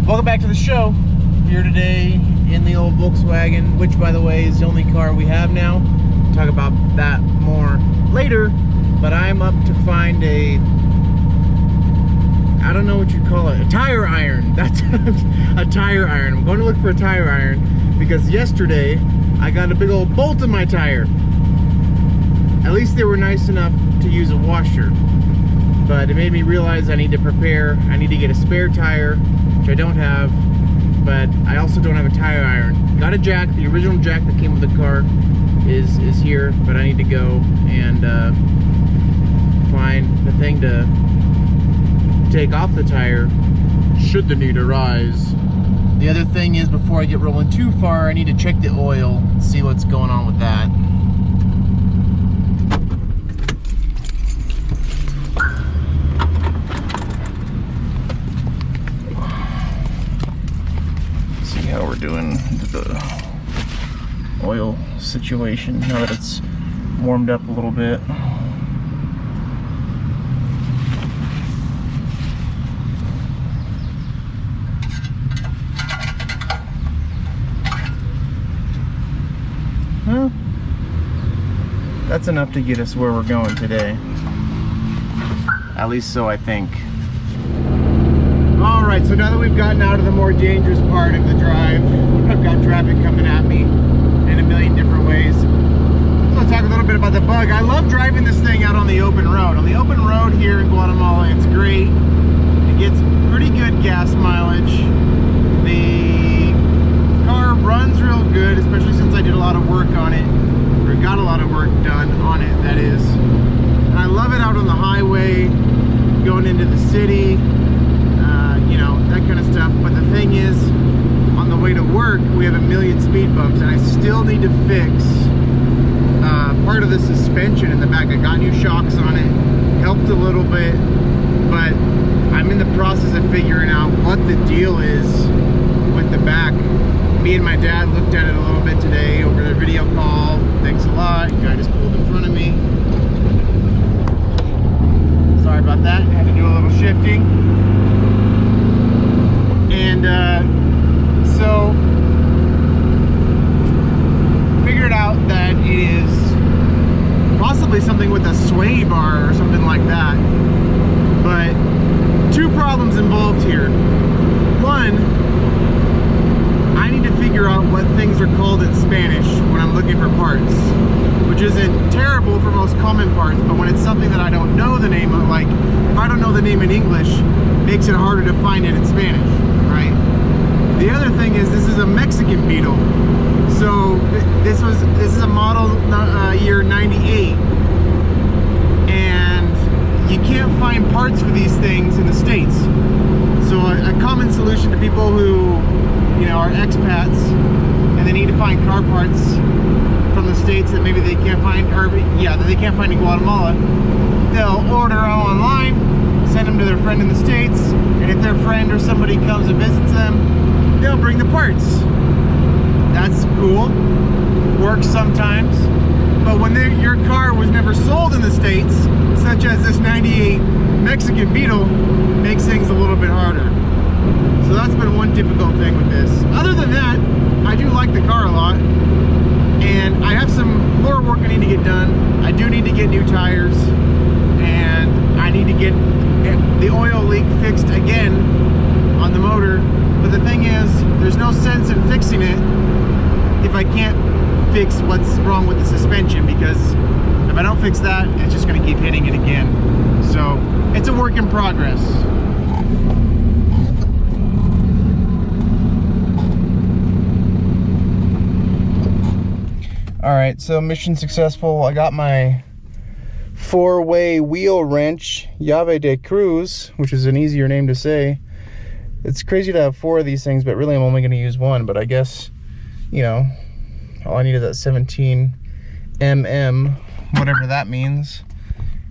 Welcome back to the show. Here today in the old Volkswagen, which by the way is the only car we have now. We'll talk about that more later, but I'm up to find a, I don't know what you'd call it, a tire iron. That's a tire iron. I'm going to look for a tire iron because yesterday I got a big old bolt in my tire. At least they were nice enough to use a washer, but it made me realize I need to prepare. I need to get a spare tire, which I don't have, but I also don't have a tire iron. Got a jack. The original jack that came with the car is here, but I need to go and find the thing to take off the tire should the need arise. The other thing is, before I get rolling too far, I need to check the oil, see what's going on with that. See how we're doing the oil situation now that it's warmed up a little bit. Well, that's enough to get us where we're going today. At least so I think. Alright, so now that we've gotten out of the more dangerous part of the drive, I've got traffic coming at me in a million different ways. So I'll talk a little bit about the bug. I love driving this thing out on the open road. On the open road here in Guatemala, it's great. It gets pretty good gas mileage. The car runs real good, especially since I did a lot of work on it, or got a lot of work done on it, that is. And I love it out on the highway, going into the city, you know, that kind of stuff. But the thing is, on the way to work, we have a million speed bumps, and I still need to fix part of the suspension in the back. I got new shocks on it, helped a little bit, but I'm in the process of figuring out what the deal is with the back. Me and my dad looked at it a little bit today over the video call. Thanks a lot. The guy just pulled in front of me. Sorry about that. Had to do a little shifting. And so figured out that it is possibly something with a sway bar or something like that. But two problems involved here. One, I need to figure out what things are called in Spanish when I'm looking for parts, which isn't terrible for most common parts, but when it's something that I don't know the name of, like if I don't know the name in English, it makes it harder to find it in Spanish, right? The other thing is, this is a Mexican Beetle. So this is a model year 98, and you can't find parts for these things in the States. So a common solution to people who, you know, are expats and they need to find car parts from the States that maybe they can't find, or that they can't find in Guatemala, they'll order them online, send them to their friend in the States, and if their friend or somebody comes and visits them, they'll bring the parts. That's cool, works sometimes, but when your car was never sold in the States, such as this 98 Mexican Beetle, makes things a little bit harder. So that's been one difficult thing with this. Other than that, I do like the car a lot, and I have some more work I need to get done. I do need to get new tires, and I need to get the oil leak fixed again on the motor. But the thing is, there's no sense in fixing it if I can't fix what's wrong with the suspension, because if I don't fix that, it's just going to keep hitting it again. So it's a work in progress. Alright, so mission successful. I got my 4-way wheel wrench, Llave de Cruz, which is an easier name to say. It's crazy to have 4 of these things, but really I'm only going to use one. But I guess, you know, all I need is that 17 mm, whatever that means,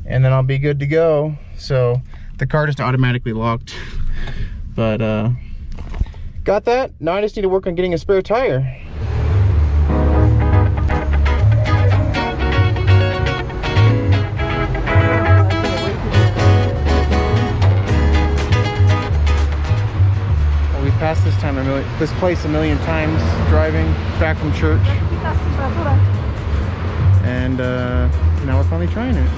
and then I'll be good to go. So the car just automatically locked. But got that. Now I just need to work on getting a spare tire. passed this place a million times driving back from church. And now we're finally trying it.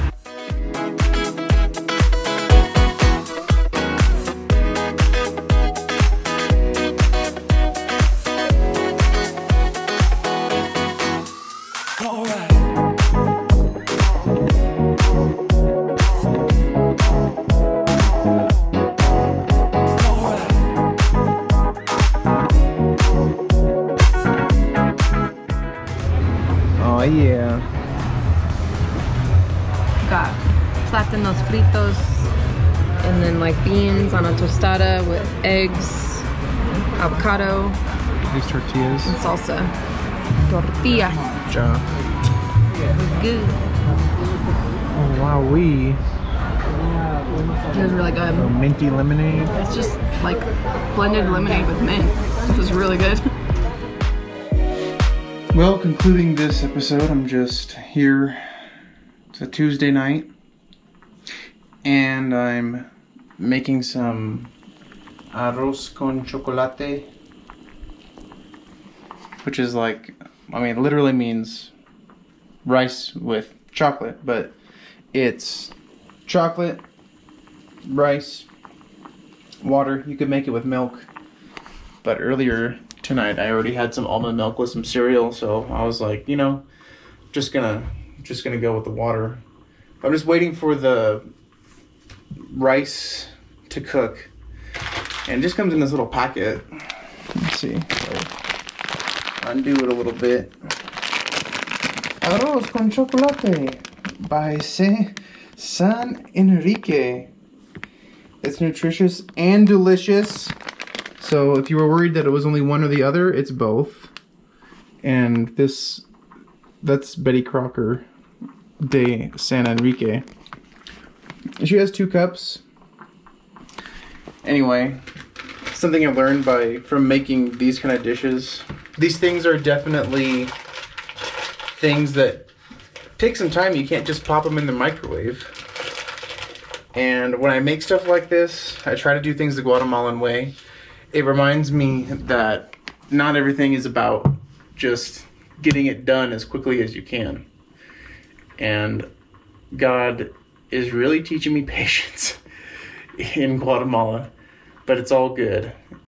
Oh yeah. Got plátanos fritos and then like beans on a tostada with eggs, avocado, These tortillas. and salsa. Tortillas. Good job. It was good. Oh wow, It was really good. minty lemonade. It's just like blended lemonade with mint. It was really good. Well, concluding this episode, I'm just here. It's a Tuesday night, and I'm making some arroz con chocolate, which is like, I mean, it literally means rice with chocolate, but it's chocolate, rice, water. You could make it with milk, but earlier tonight I already had some almond milk with some cereal, so I was like, you know, just gonna go with the water. I'm just waiting for the rice to cook, and it just comes in this little packet. Let's see, undo it a little bit. Arroz con chocolate by San Enrique. It's nutritious and delicious. So if you were worried that it was only one or the other, it's both. And that's Betty Crocker de San Enrique. She has 2 cups. Anyway, something I learned from making these kind of dishes. These things are definitely things that take some time. You can't just pop them in the microwave. And when I make stuff like this, I try to do things the Guatemalan way. It reminds me that not everything is about just getting it done as quickly as you can. And God is really teaching me patience in Guatemala, but it's all good.